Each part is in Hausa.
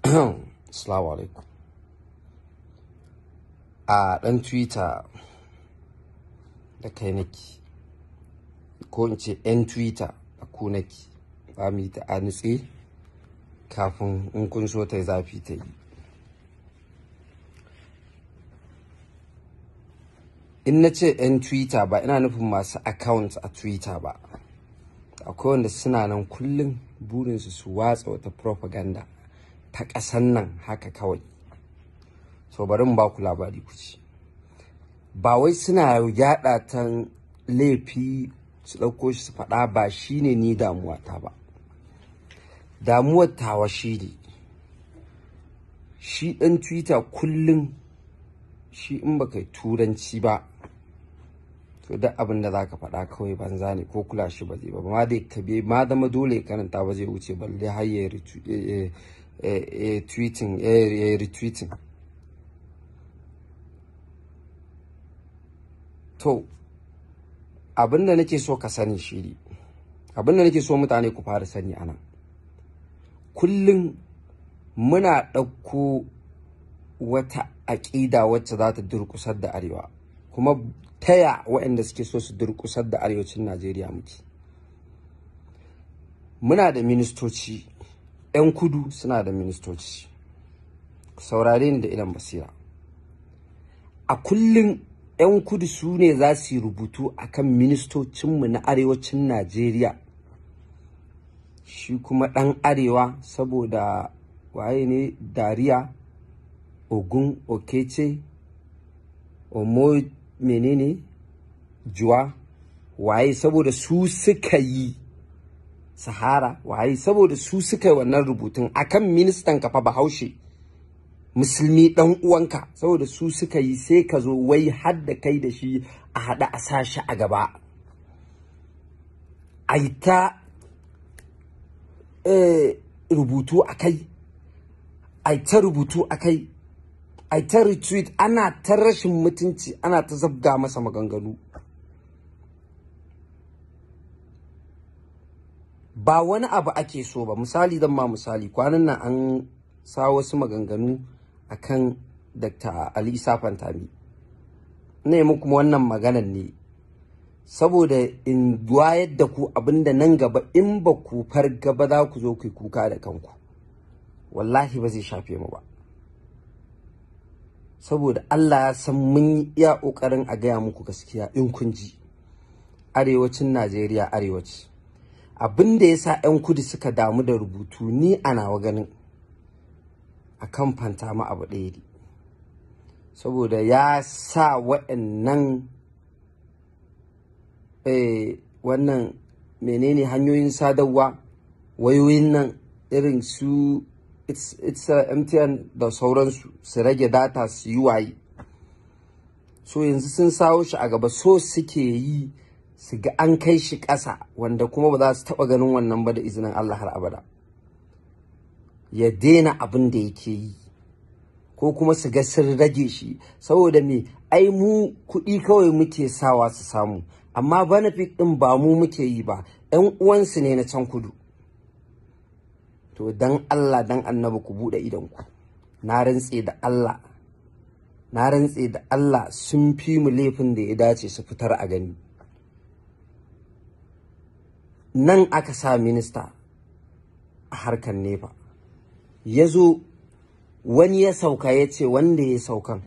Assalamu alaikum. A ɗan Twitter da kai nake, ko in ce 'yan Twitter da ku nake, ba mu yi ta a nutse kafin in kun so ta zafi ta yi. In na ce 'yan Twitter ba ina nufin masu account a Twitter ba. Akwai wanda suna nan kullum burinsu su watsa wata propaganda ta ƙasan nan haka kawai. So bari mu ba ku labari ku ci. Ba wai suna yaɗa ta laifi su ɗauko shi su faɗa, ba shine ni damuwata ba. Damuwar tawa shi ne, shi ɗan Twitter kullum shi in baka yi turanci ba, to duk abin da zaka faɗa kawai banza ne, ko kula shi ba zai ba. Ma dai ka be ma zama dole karanta ba zai wuce, balle har ya retweeting. To abin da nake so ka sani shi ne, abin da nake so mutane ku fara sani anan, kullum muna ɗauko wata aƙida wacce za ta durƙusar da arewa, kuma taya waɗanda suke so su durƙusar da arewacin Najeriya muke. Muna da ministoci, 'yan kudu suna da ministoci, saurare ni da idan basira. A kullum 'yan kudu su ne za su yi rubutu akan ministocinmu na arewacin Najeriya. Shi kuma ɗan arewa, saboda waye ne Dariya, Ogun Okece, Omo menene Juwa, waye, saboda su suka yi Sahara, waye, saboda su suka yi wannan rubutun akan ministan kafa Bahaushe musulmi dan uwanka, saboda su suka yi, sai ka zo wai har da kai da shi a hada a sashi a gaba aita rubutu akai, aita rubutu akai, aita retweet, ana ta rashin mutunci, ana ta zabga masa maganganu. Ba wani abu ake so ba. Misali zan ma misali, kwanan nan an sa wasu maganganu akan Dr. Ali Isa Fantami. Ina yi muku wannan maganan ne saboda in wayar da ku abinda nan gaba in ba ku farga ba za ku zo ku kuka da kanku. Wallahi ba zai shafe mu ba, saboda Allah ya san mun iya kokarin a gaya muku gaskiya. In kun ji, arewacin Najeriya arewaci, abinda yasa 'yan kudu suka damu da rubutu, ni ana wa ganin akan Fantami abu ɗaya ne, saboda ya sa waɗannan wannan menene hanyoyin sadarwa, wayoyin nan irin su it's MTN da sauransu, su rage data su yi waye. So yanzu sun sawo shi a gaba, so suke yi su ga an kai shi ƙasa, wanda kuma ba za su taɓa ganin wannan ba da izinin Allah har abada. Ya daina abin da yake yi, ko kuma su ga sun rage shi, saboda me, ai mu kuɗi kawai muke sawa su samu, amma benefit ɗin ba mu muke yi ba, 'yan uwansu ne na can kudu. To dan Allah dan Annabi ku buɗe idonku. Na rantse da Allah, na rantse da Allah sun fi mu laifin da ya dace su fitar a gani. Nan aka sa minista a harkar nefa, ya zo wani ya sauka, ya ce wanda ya saukan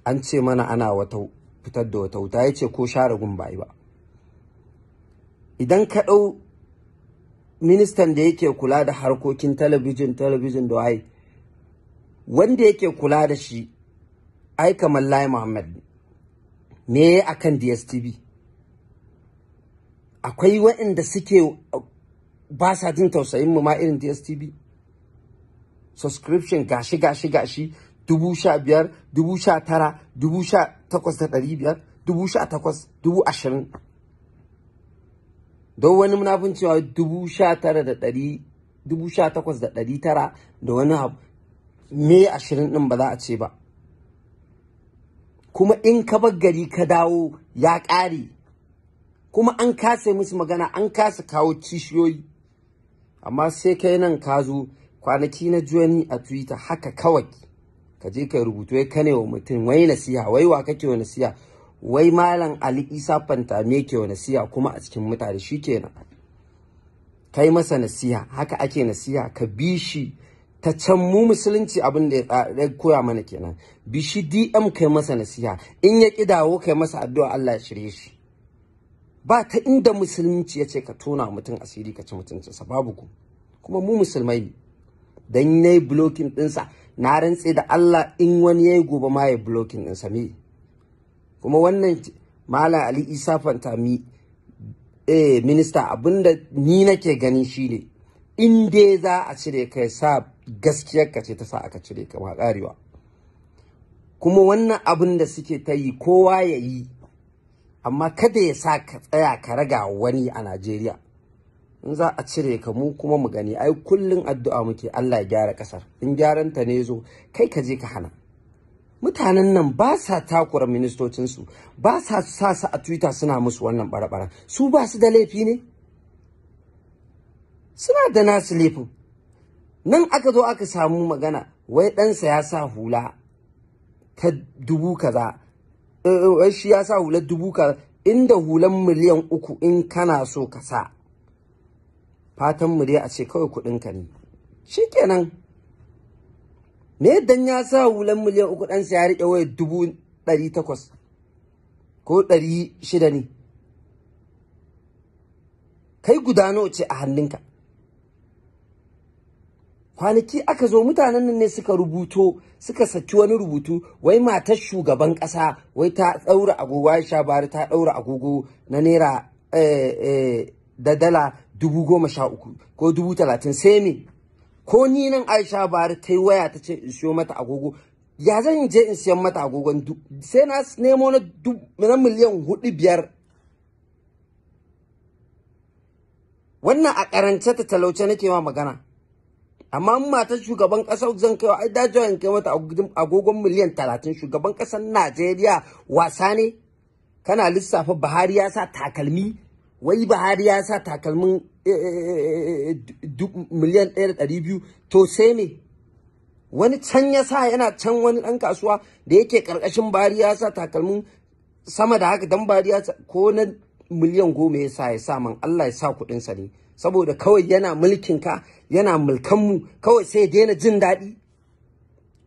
an ce mana ana wata fitar da wata wuta, ya ce ko share gun ba ba. Idan ka ɗau ministan da yake kula da harkokin talabijin da waye, wanda yake kula da shi ai kamar Lai Muhammad me akan DSTV. Akwai waɗanda suke ba sa jin tausayin mu ma irin DSTV. Subscription gashi 15,000, 19,000, 18,500, 18,000, 20,000. Don wani munafin cewa 18,900 da wani abu, me 20 ɗin ba za a ce ba. Kuma in ka bar gari ka dawo ya ƙare, kuma an kasa musu magana, an kasa kawo kishiyoyi. Amma sai kai nan ka zo kwanaki na juwani a Twitter haka kawai ka je ka rubutu wai kane wa mutum wai nasiha, wai wa kake wa nasiha, wai Malam Ali Isa Fantami ke wa nasiha kuma a cikin mutane. Shikenan kai masa nasiha, haka ake nasiha, ka bi shi ta can. Mu musulunci abin da ya koya mana kenan, bi shi DM kai masa nasiha, in ya ki dawo kai masa addu'a Allah ya shirye shi. Ba ta inda musulunci ya ce ka tona mutum asiri ka ci mutuncinsa, babu ku. Kuma mu musulmai ne, dan yayi blocking ɗinsa na rantse da Allah in wani yayi gobe ma ya blocking ɗinsa me. Kuma wannan Malam Ali Isa Fantami minista, abinda ni nake gani shine in dai za a cire kai sa gaskiyar ka ce ta sa aka cire ka ba karewa. Kuma wannan abin da suke ta yi kowa ya yi, amma kada ya sa ka tsaya ka raga wani a Najeriya. In za a cire ka mu kuma mu gani, ai kullun addu'a muke Allah ya gyara kasar. In gyaran ta ne zo kai ka je ka hana. Mutanen nan ba sa takura ministocinsu, ba sa sa su a Twitter suna musu wannan bara-bara. Su ba su da laifi ne? Suna da nasu laifin. Nan aka zo aka samu magana wai ɗansa ya sa hula ta 1000 kaza, wai shi ya sa hular 1000 kaza, inda hulan miliyan 3 in kana so ka sa. Fatan mu dai a ce kawai kuɗinka ne. Shikenan. Me dan ya sa hulan miliyan 3 ɗansa ya riƙe waya 800 ko 600 ne? Kai guda nawa ce a hannunka? Kwanaki aka zo mutanen nan ne suka rubuto, suka saki wani rubutu wai matar shugaban ƙasa wai ta ɗaura agogo, Aisha Buhari ta ɗaura agogo na naira da dala 13,000 ko 30,000. Sai me? Ko ni nan Aisha Buhari ta yi waya ta ce in siyo mata agogo, ya zan je in siyan mata agogon? Sai na nemo na miliyan 4-5. Wannan a karance ta talauce nake ma magana. Amma matar shugaban ƙasar zan kai wa ai dajewa in kai mata agogon miliyan 30. Shugaban ƙasar Najeriya wasa ne? Kana lissafa Buhari ya sa takalmi, wai Buhari ya sa takalmin miliyan 1,200, to sai me? Wani can ya sa, yana can wani ɗan kasuwa da yake ƙarƙashin Buhari ya sa takalmin sama da haka, dan Buhari ya sa ko na miliyan 10 ya sa man Allah ya sa kuɗinsa ne, saboda kawai yana mulkin ka, yana mulkan mu, kawai sai ya daina jin daɗi.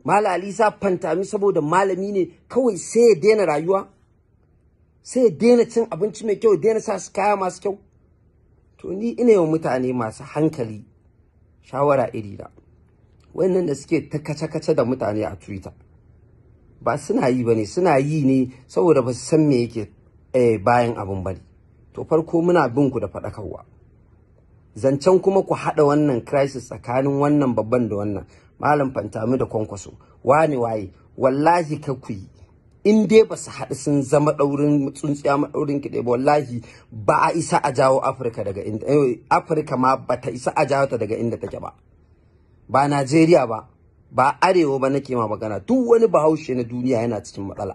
Malam Ali Isa Fantami saboda malami ne kawai sai ya daina rayuwa, sai ya daina cin abinci mai kyau, ya daina sa su kaya masu kyau. To ni ina yawan mutane masu hankali shawara iri da wannan da suke ta kace-kace da mutane a Twitter, ba suna yi bane, suna yi ne saboda ba su san me yake bayan abun bane. To farko muna bin ku da faɗakarwa, zancen kuma ku haɗa wannan crisis tsakanin wannan babban da wannan Malam Fantami da Kwankwaso wane waye, wallahi ka ku yi. In dai ba su haɗu sun zama ɗaurin tsuntsiya maɗaurin kiɗe ba, wallahi ba a isa a jawo Afirka daga inda Afirka ma ba ta isa a jawo ta daga inda take ba. Ba Najeriya ba, ba arewa ba nake ma magana, duk wani bahaushe na duniya yana cikin matsala.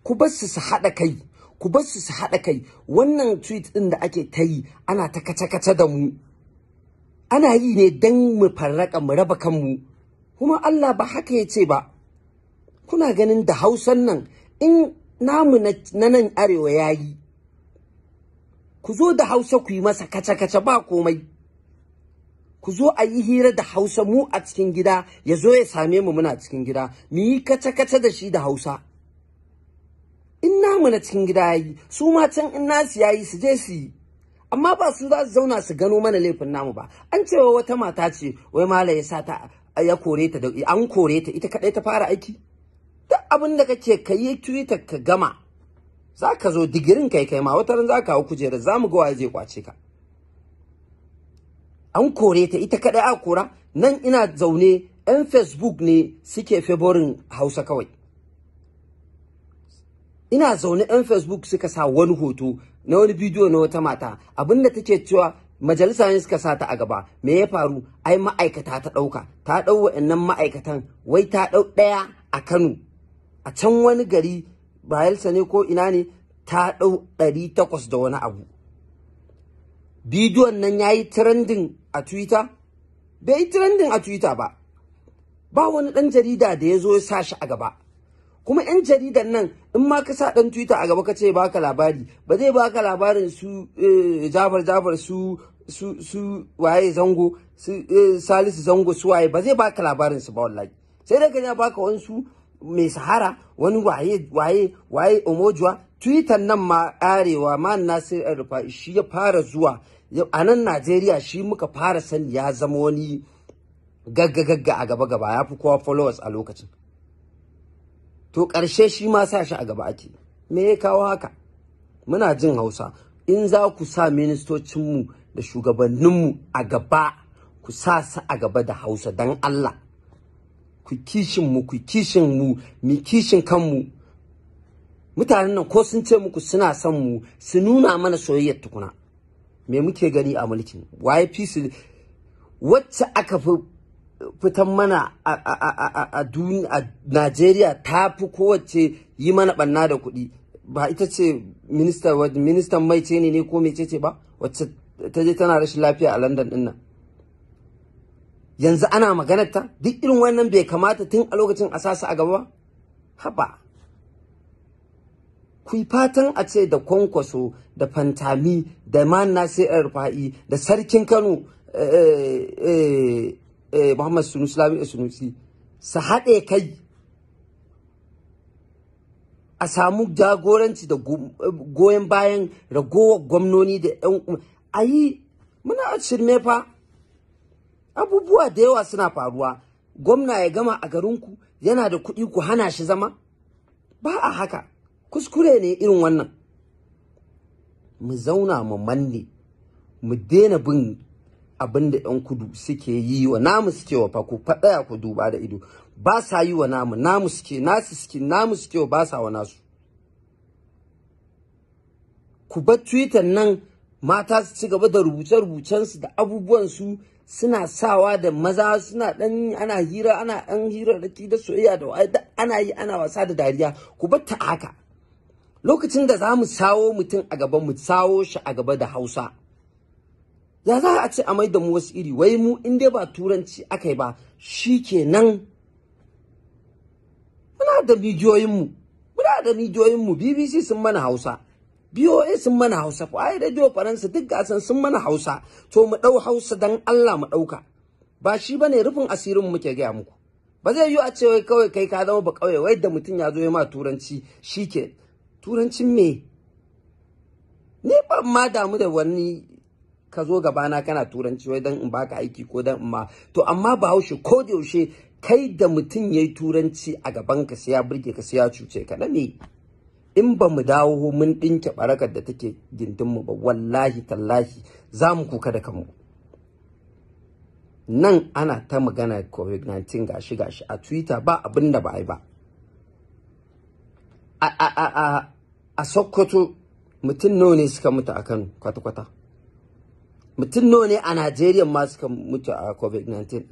Ku bar su haɗa kai, ku bar su haɗa kai. Wannan tweet ɗin da ake ta yi ana ta kace-kace da mu, ana yi ne don mu farraka mu raba kanmu, kuma Allah ba haka ya ce ba. Kuna ganin da Hausan nan in namu na nan arewa yayi, ku zo da Hausa ku yi masa kace-kace ba komai. Ku zo a yi hira da Hausa mu a cikin gida, ya zo ya same mu muna cikin gida, mu yi kace-kace da shi da Hausa. In namu na cikin gida yayi, su ma can in nasu yayi su je su yi. Amma ba su za su zauna su gano mana laifin namu ba. An cewa wata mata ce wai Malam ya sa ta ya kore ta, an kore ta, ita kadai ta fara aiki. Duk abin da kake kai Twitter ka gama, za ka zo digirin kai ma wata ran za ka hau kujerar, za mu ga waye zai kwace ka. An kore ta, ita kadai aka kora. Nan ina zaune, 'yan Facebook ne suke favorin Hausa kawai. Ina zaune 'yan Facebook suka sa wani hoto na wani bidiyo na wata mata, abinda take cewa majalisa ne suka sa ta a gaba. Me ya faru? Ai ma'aikata ta ɗauka, ta ɗau wa'annan ma'aikatan, wai ta ɗau ɗaya a Kano, a can wani gari Bayelsa ne ko ina ne, ta ɗau 800 da wani abu. Bidiyon nan yayi trending a Twitter, bai yi trending a Twitter ba wani ɗan jarida da ya zo ya sa shi a gaba. Kuma 'yan jaridan nan in ma ka sa ɗan Twitter a gaba ka ce baka labari, ba zai baka labarin su Jafar su waye Zango, su Salisu Zango su waye, ba zai baka labarin su ba wallahi. Sai daga ya baka wani su mai Sahara, wani waye Omojuwa. Twitter nan ma arewa ma Nasir El-Rufai shi ya fara zuwa a nan Najeriya, shi muka fara sani ya zama wani gagga a gaba ya fi kowa followers a lokacin. To ƙarshe shi ma sa shi a gaba ake. Me ya kawo haka? Muna jin Hausa. In za ku sa ministocinmu da shugabanninmu a gaba, ku sa su a gaba da Hausa dan Allah. Ku kishin mu, mi kishin kanmu. Mutanen nan ko sun ce muku suna son mu, su nuna mana soyayyar tukuna. Me muke gani a mulkin? Waye fi su wacce aka fi fitan mana a Najeriya ta fi kowace yi mana banna da kuɗi, ba ita ce ministan mai ce ne ko mece ce ba, wacce ta je tana rashin lafiya a London din nan. Yanzu ana maganar ta, duk irin wannan bai kamata tun a lokacin a sasa a gaba? Haba. Ku yi fatan a ce da Kwankwaso, da Fantami, da Man Nasir El-Rufai, da Sarkin Kano Muhammad Sunusi su haɗe kai a samu jagoranci da goyon bayan ragowar gwamnoni da ayi muna shirme fa. Abubuwa da yawa suna faruwa. Gwamna ya gama a garinku yana da kuɗi ku hana shi zama, ba a haka. Kuskure ne irin wannan. Mu zauna mu manne, mu daina bin abin da 'yan kudu suke yi wa namu, suke wa fa ku faɗaya ku duba da ido. Ba sa yi wa namu suke, nasu suke, namu suke wa ba sa wa nasu. Ku bar Twitter nan mata su ci gaba da rubuce-rubucensu da abubuwansu, suna sawa da maza, suna ɗan ana hira, ana ɗan hira da soyayya da ana yi, ana wasa da dariya. Ku bar ta haka. Lokacin da za mu sawo mutum a gaba, mu sawo shi a gaba da Hausa. Ya za a ce a mai da mu wasu iri, wai mu in dai ba turanci aka yi ba shi kenan. Muna da bidiyoyinmu, BBC sun mana Hausa, BOA sun mana Hausa, ai Radio Faransa duk gasan sun mana Hausa. To mu ɗau Hausa dan Allah mu ɗauka. Ba shi bane rufin asirin muke gaya muku. Ba zai yi a ce wai kawai kai ka zama ba kawai, wai da mutum ya zo ya ma turanci shike. Turancin me? Ni ba ma damu da wani ka zo gabana kana turanci wai dan in baka aiki ko dan in ma. To amma Bahaushe ko da yaushe kai da mutum yayi turanci a gaban ka sai ya burge ka, sai ya cuce ka. Na me? In ba mu dawo mun dinke barakar da take gindin mu ba, wallahi tallahi za mu kuka da kanmu. Nan ana ta magana COVID-19 gashi a Twitter, ba abin da ba ai ba. A Sokoto mutum nawa ne suka mutu a Kano kwata-kwata? Mutum nawa ne a Najeriya ma suka mutu a COVID-19?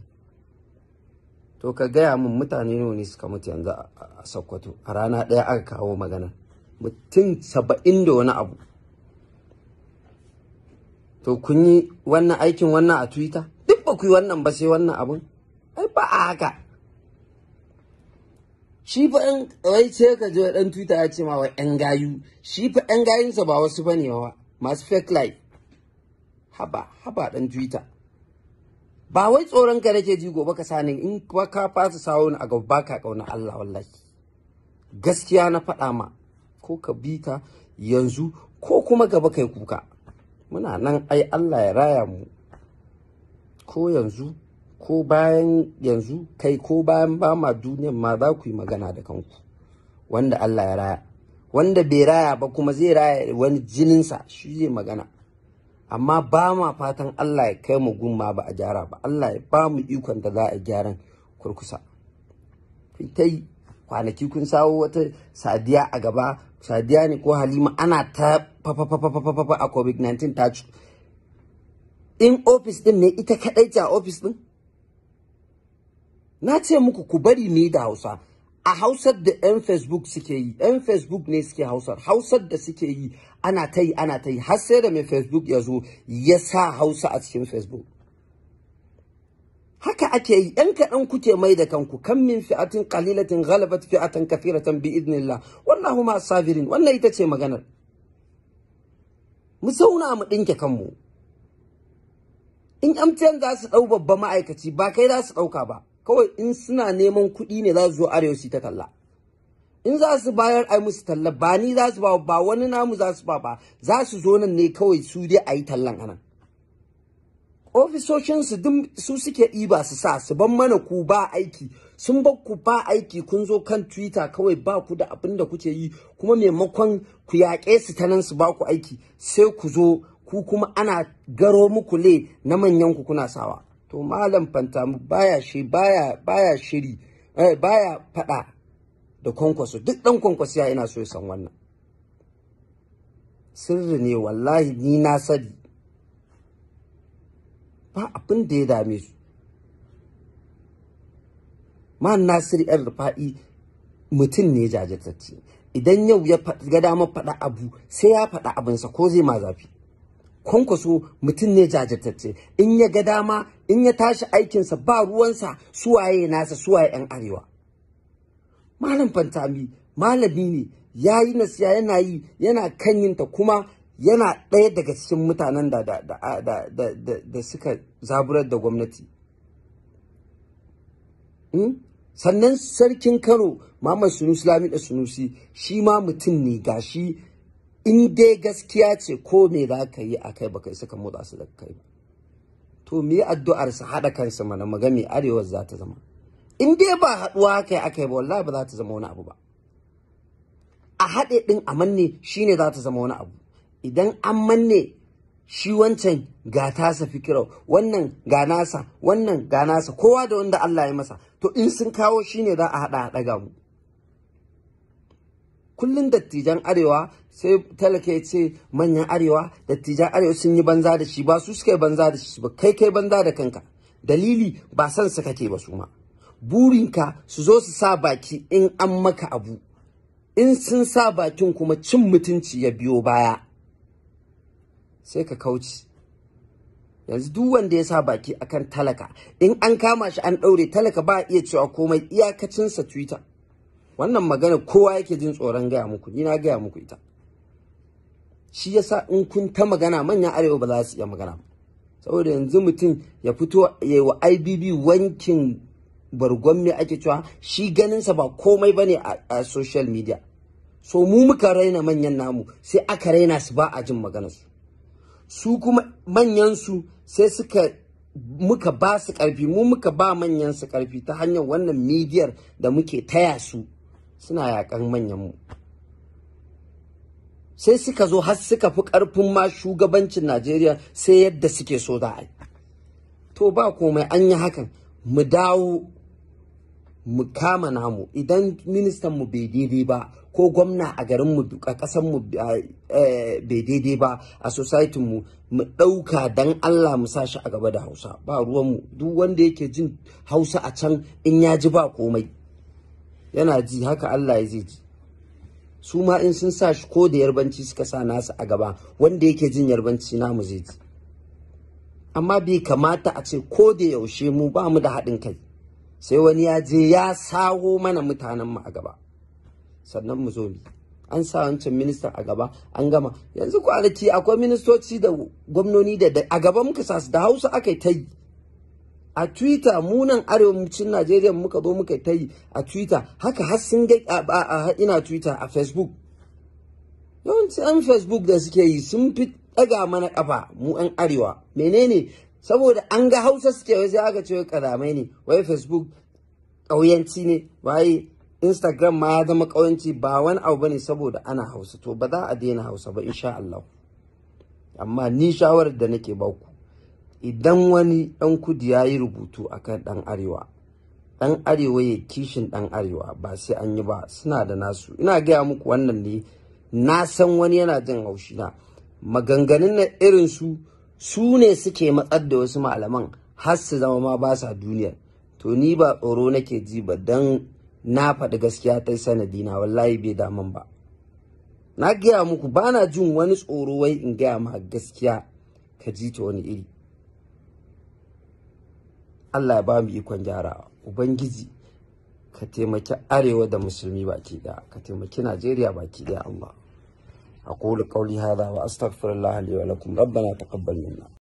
To ka gaya min mutane nawa ne suka mutu yanzu a Sokoto a rana ɗaya aka kawo magana? Mutum 70 da wani abu. To kun yi wannan aikin wannan a Twitter? Duk ba ku yi wannan ba sai wannan abun? Ai ba a haka. Shi fa ɗan wai ce ka je ɗan Twitter ya ce ma wa ƴan gayu. Shi fa ƴan gayunsa ba wasu bane wa masu fake life. Haba ɗan Twitter. Ba wai tsoron ka nake ji gobe ka sani in ka fasa sawo ni a gaba baka kauna Allah wallahi. Gaskiya na faɗa ma, ko ka bi ta yanzu ko kuma gaba kai kuka. Muna nan ai Allah ya raya mu. Ko yanzu ko bayan yanzu, kai ko bayan ba ma duniyan ma za ku yi magana da kanku. Wanda Allah ya raya. Wanda bai raya ba kuma zai raya wani jininsa, shi zai magana. Amma ba ma fatan Allah ya kai mu gumma ba a gyara ba. Allah ya ba mu ikon da za a gyaran kurkusa. Fitai kwanaki kun sawo wata Sadiya a gaba, Sadiya ne ko Halima, ana ta fa a COVID-19 ta ci. In office din ne ita kadai ce a office din? Na ce muku ku bari ni da Hausa. A Hausar da 'yan Facebook suke yi, 'yan Facebook ne suke Hausar da suke yi ana ta yi har sai da mai Facebook ya zo ya sa Hausa a cikin Facebook. haka ake yi, ‘yan kaɗan kuke mai da kanku, kan min fi'atin qalilatin ghalabat fi'atan kathiratan bi idnillah wallahu ma sabirin. Wannan ita ce maganar. Mu zauna mu ɗinke kanmu. In MTN za su ɗau babba ma'aikaci ba kai za su ɗauka ba, kawai in suna neman kuɗi ne za su zo arewa su ta talla. In za su bayar ai musu talla ba ni za su ba wani namu za su ba za su zo nan ne kawai su dai a yi tallan anan. Ofisoshinsu duk su suke ɗiba su sa su ban mana ku ba aiki, sun bar ku ba aiki kun zo kan Twitter kawai ba ku da abin da kuke yi, kuma maimakon ku yaƙe su ta nan su ba ku aiki sai ku zo ku kuma ana garo muku le na manyan ku kuna sawa. To Malam Fantami baya shiri baya faɗa da Kwankwaso, duk ɗan Kwankwaso ya ina so ya san wannan sirri ne, wallahi ni na sani ba abin da ya dame su. Man Nasiru ‘yan Rufa'i mutum ne jajirtacce, idan yau ya ga dama faɗa abu sai ya faɗa abinsa ko zai ma zafi. Kwankwaso mutum ne jajirtacce, in ya ga dama in ya tashi aikinsa ba ruwansa suwaye nasa suwaye ‘yan arewa. Malam Fantami malami ne, ya yi nasiya yana kan yinta, kuma yana ɗaya daga cikin mutanen da suka zaburar da gwamnati. Sannan sarkin Kano Muhammad Sunusi Lamido Sunusi shi ma mutum ne, gashi in dai gaskiya ce ko me za ka yi a kai baka isa ka motsa su daga kai ba. To me addu'ar su haɗa kansu mana mu ga me arewa za ta zama. In dai ba haɗuwa akai ba wallahi ba za ta zama wani abu ba. A haɗe ɗin a manne shine za ta zama wani abu. Idan an manne shi wancan ga tasa fikirau, wannan ga nasa, wannan ga nasa, kowa da wanda Allah ya masa, to in sun kawo shine za a ɗaga mu. Kullum dattijan arewa sai talaka ya ce manyan arewa, dattijan arewa sun yi banza da shi, ba su suka yi banza da shi ba, kai banza da kanka. Dalili ba san su kake ba su ma. Burinka su zo su sa baki in an maka abu, in sun sa bakin kuma cin mutunci ya biyo baya sai ka kauce. Yanzu duk wanda ya sa baki akan talaka, in an kama shi an ɗaure, talaka ba iya cewa komai, iyakacinsa Twitter. Wannan magana kowa yake jin tsoron gaya muku, ni na gaya muku ita. Shi yasa in kun ta magana manyan arewa ba za su iya magana ba, saboda yanzu mutum ya fito ya yi wa IBB wankin bargon me ake cewa shi ganinsa ba komai bane a social media. So mu muka raina manyan namu, sai aka raina su ba a jin maganarsu. Su kuma manyan su sai muka ba su ƙarfi, mu muka ba manyan su ƙarfi ta hanyar wannan midiyar da muke taya su suna yakan manyan mu. Sai suka zo har suka fi ƙarfin ma shugabancin Najeriya, sai yadda suke so da ai. To ba komai, an yi hakan, mu dawo mu kama namu. Idan ministan mu bai daidai ba, ko gwamna a garin mu a ƙasar mu bai daidai ba, a society mu ɗauka dan Allah mu sa shi a gaba da Hausa, ba ruwan mu. Duk wanda yake jin Hausa a can in ya ji ba komai, yana ji haka Allah ya zai ji. Su ma in sun sa shi ko da Yarbanci suka sa nasu a gaba, wanda yake jin Yarbanci namu zai ji. Amma bai kamata a ce ko da yaushe mu ba mu da haɗin kai, sai wani ya je ya sawo mana mutanen mu a gaba sannan mu zo mu. An sa wancan minista a gaba an gama. Yanzu kwanaki akwai ministoci da gwamnoni da a gaban muka sa su da Hausa aka yi ta yi a Twitter. Mu nan arewacin Najeriya muka zo muka ta yi a Twitter, haka har sun ga ina Twitter a Facebook. Yawanci an Facebook da suke yi sun fi ɗaga mana ƙafa mu 'yan arewa. Menene? Saboda an ga Hausa suke, wai sai aka ce kadamai ne, wai Facebook ƙauyanci ne, wai Instagram ma ya zama ƙauyanci. Ba wani abu bane saboda ana Hausa, to ba za a daina Hausa ba insha Allah. Amma ni shawarar da nake baku, idan wani ɗan kudu ya yi rubutu akan ɗan arewa, ɗan arewa ya kishin ɗan arewa, ba sai an yi ba, suna da nasu. Ina gaya muku wannan ne, na san wani yana jin haushi na. Maganganun na irin su ne suke matsar da wasu malaman har su zama ma ba sa duniyar. To ni ba tsoro nake ji ba, dan na faɗi gaskiya ta sanadina, wallahi bai daman ba. Na gaya muku ba na jin wani tsoro wai in gaya ma gaskiya ka ji ta wani iri. Allah ya ba mu ikon gyarawa. Ubangiji ka taimaki arewa da musulmi baki daya, ka taimaki Najeriya baki daya Allah. أقول قولي هذا وأستغفر الله لي ولكم ربنا تقبل منا.